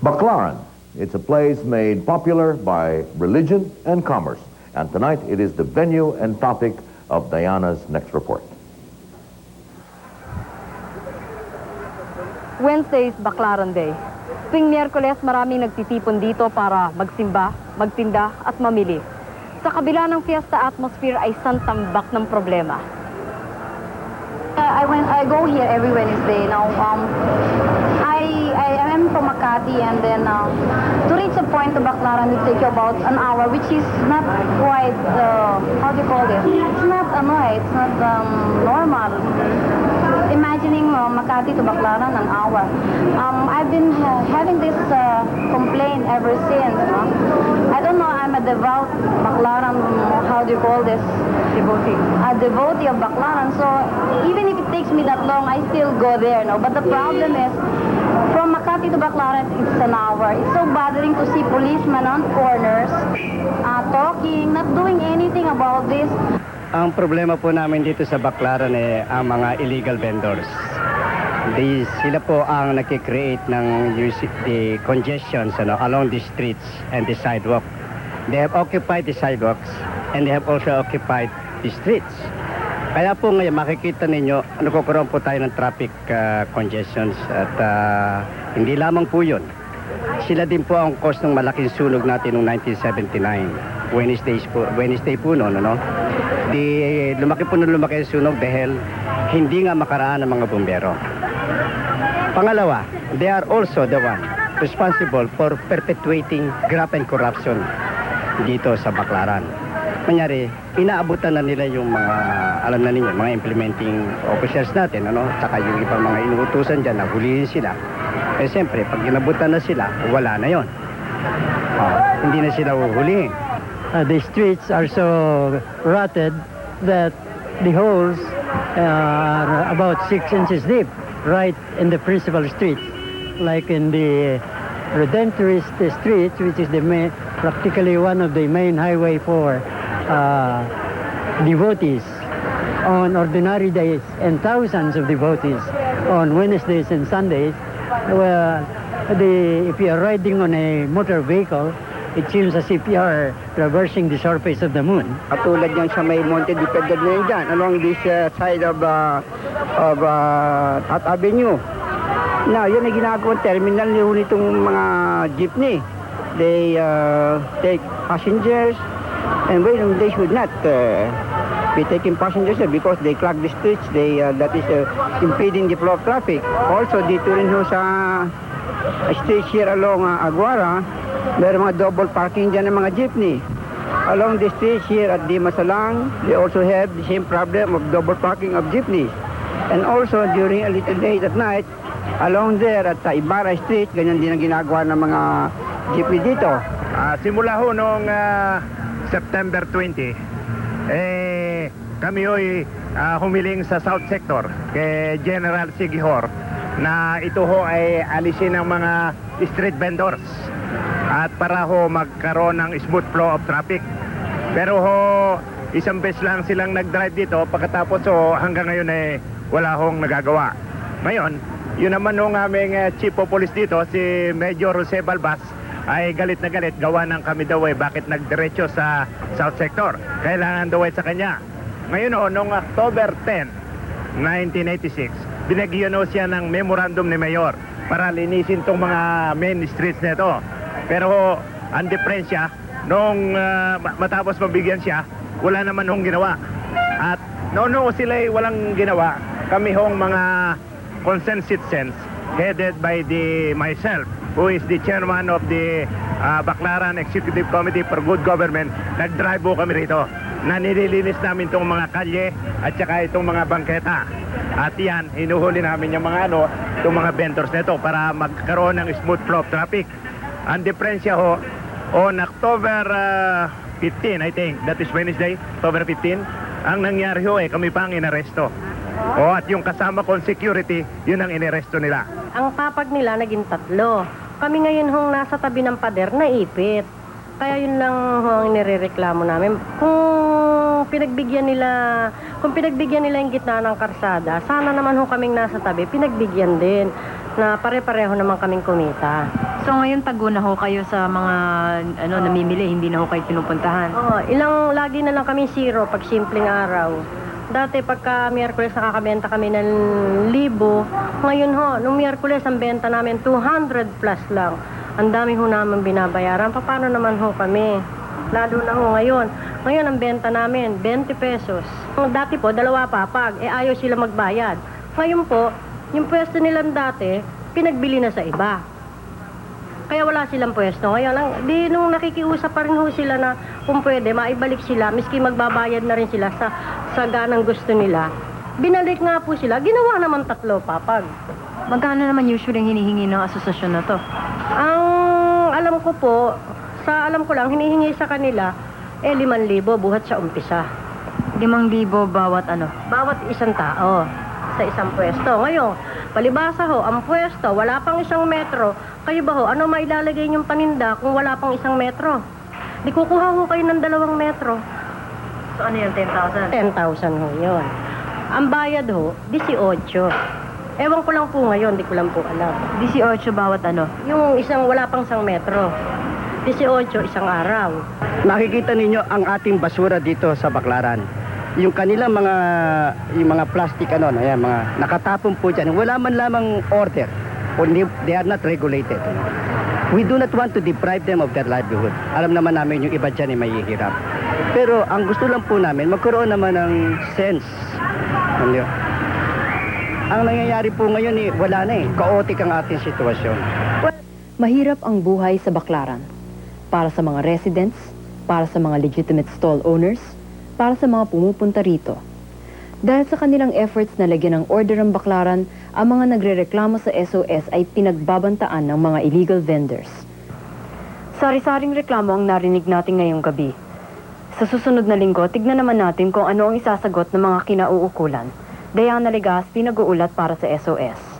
Baclaran. It's a place made popular by religion and commerce. And tonight it is the venue and topic of Diana's next report. Wednesday is Baclaran Day. Tuwing Miyerkules, maraming nagtitipon dito para magsimba, magtinda at mamili. Sa kabila ng fiesta atmosphere ay santambak ng problema. I go here every Wednesday now. I am from Makati, and then to reach a point to Baclaran will take you about an hour, which is not quite how do you call this? It's not it's not normal. Imagining Makati to Baclaran an hour. I've been having this complaint ever since. I don't know. I'm a devout Baclaran. How do you call this? Devotee. A devotee of Baclaran. So even if it takes me that long, I still go there. No, but the problem is, from Makati to Baclaran, it's an hour. It's so bothering to see policemen on corners talking, not doing anything about this. Ang problema po namin dito sa Baclaran ang mga illegal vendors. Sila po ang nakikreate ng the congestions along the streets and the sidewalk. They have occupied the sidewalks and they have also occupied the streets. Kaya po ngayon makikita ninyo, nagkakaroon po tayo ng traffic congestions at hindi lamang po yun. Sila din po ang cause ng malaking sunog natin noong 1979. Wednesday po noon, lumaki po na lumaki ang sunog dahil hindi nga makaraan ng mga bumbero. Pangalawa, they are also the one responsible for perpetuating graft and corruption dito sa Baclaran. Manyari, inaabutan na nila yung mga, alam na ninyo, mga implementing officers natin, saka yung ibang mga inuutusan dyan, nahulihin sila. Eh siyempre, pag inabutan na sila, wala na yon. Hindi na sila uhulihin. The streets are so rotted that the holes are about 6 inches deep, right in the principal streets, like in the Redemptorist Street, which is practically one of the main highway for devotees on ordinary days, and thousands of devotees on Wednesdays and Sundays. If you are riding on a motor vehicle, it seems as if you are traversing the surface of the moon. Katulad yan sa may Monte de Pedernales dyan, along this side of Tat Avenue. Now, yun ay ginagawang terminal nitong mga jeepney. They take passengers, and they should not be taking passengers because they clog the streets. That is impeding the flow of traffic. Also, dito rin sa streets here along Aguara, meron mga double parking dyan ng mga jeepney. Along the streets here at Dimasalang, they also have the same problem of double parking of jeepneys. And also, during a little late at night, along there at sa Ibarra Street, ganyan din ang ginagawa ng mga jeepney dito. Simula ho noong September 20, kami ho'y humiling sa South Sector kay General Sigihor na ito ho ay alisin ng mga street vendors at para ho magkaroon ng smooth flow of traffic. Pero ho, isang beses lang silang nag-drive dito, pagkatapos ho, hanggang ngayon wala hong nagagawa. Ngayon, yun naman ho ng aming chief of police dito, si Major Jose Balbas, ay galit na galit, gawa ng kami daw bakit nagdiretso sa South Sector. Kailangan daw sa kanya. Ngayon ho, noong October 10, 1986, binagyan ho siya ng memorandum ni Mayor para linisin tong mga main streets nito. Pero ang diferensya, nung matapos mabigyan siya, wala naman hong ginawa. At noon sila walang ginawa, kami hong mga concerned citizens, headed by myself, who is the chairman of the Baclaran Executive Committee for Good Government, nag-drive po kami rito. Nililinis namin itong mga kalye at saka itong mga bangketa. At yan, hinuhuli namin yung mga itong mga vendors nito para magkaroon ng smooth flow of traffic. Ang diferensya ho, on October 15, I think, that is Wednesday, October 15, ang nangyari ho kami pang inaresto. At yung kasama kong security, yun ang inaresto nila. Ang papag nila naging 3. Kami ngayon hong nasa tabi ng pader, naipit. Kaya yun lang ang nirereklamo namin. Kung pinagbigyan nila yung gitna ng karsada, sana naman kaming nasa tabi, pinagbigyan din na pare-pareho naman kaming kumita. So ngayon tago na ho kayo sa mga namimili, hindi na ho kayo pinupuntahan. Oo, lagi na lang kami zero pag simpleng araw. Dati pagka Miyerkules nakakabenta kami ng 1,000. Ngayon ho, nung Miyerkules ang benta namin 200 plus lang. Ang dami ho namin binabayaran. Paano naman ho kami? Lalo na ho ngayon. Ngayon ang benta namin 20 pesos. Dati po, 2 papag. Ayaw sila magbayad. Ngayon po, yung pwesto nilang dati, pinagbili na sa iba. Kaya wala silang pwesto. Ngayon, nung nakikiusap pa rin ho sila na kung pwede, maibalik sila, miski magbabayad na rin sila sa ganang gusto nila. Binalik nga po sila, ginawa naman 3 papag. Magkano naman usually ang hinihingi ng asosasyon na to? Ang alam ko po, sa alam ko lang, hinihingi sa kanila, 5,000 buhat sa umpisa. 5,000 bawat Bawat isang tao sa isang pwesto. Ngayon, palibasa ho, ang pwesto, wala pang 1 metro. Kayo ba ho, ano mailalagay niyong paninda kung wala pang 1 metro? Di kukuha ho kayo ng 2 metro. So ano yan, 10,000? 10,000 ho yun. Ang bayad ho, 18. Ewan ko lang po ngayon, di ko lang po alam. 18 bawat Yung wala pang 1 metro. 18, isang araw. Makikita ninyo ang ating basura dito sa Baclaran. Yung kanilang yung mga plastic ayan, mga nakatapon po dyan. Wala man lamang order. They are not regulated. We do not want to deprive them of their livelihood. Alam naman namin yung iba dyan ay mahihirap. Pero ang gusto lang po namin, magkaroon naman ng sense. Ang nangyayari po ngayon wala na chaotic ang ating sitwasyon. Mahirap ang buhay sa Baclaran. Para sa mga residents, para sa mga legitimate stall owners, para sa mga pumupunta rito. Dahil sa kanilang efforts na lagyan ng order ang Baclaran, ang mga nagrereklamo sa SOS ay pinagbabantaan ng mga illegal vendors. Sari-saring reklamo ang narinig natin ngayong gabi. Sa susunod na linggo, tignan naman natin kung ano ang isasagot ng mga kinauukulan. Diana Legaspi, nag-uulat para sa SOS.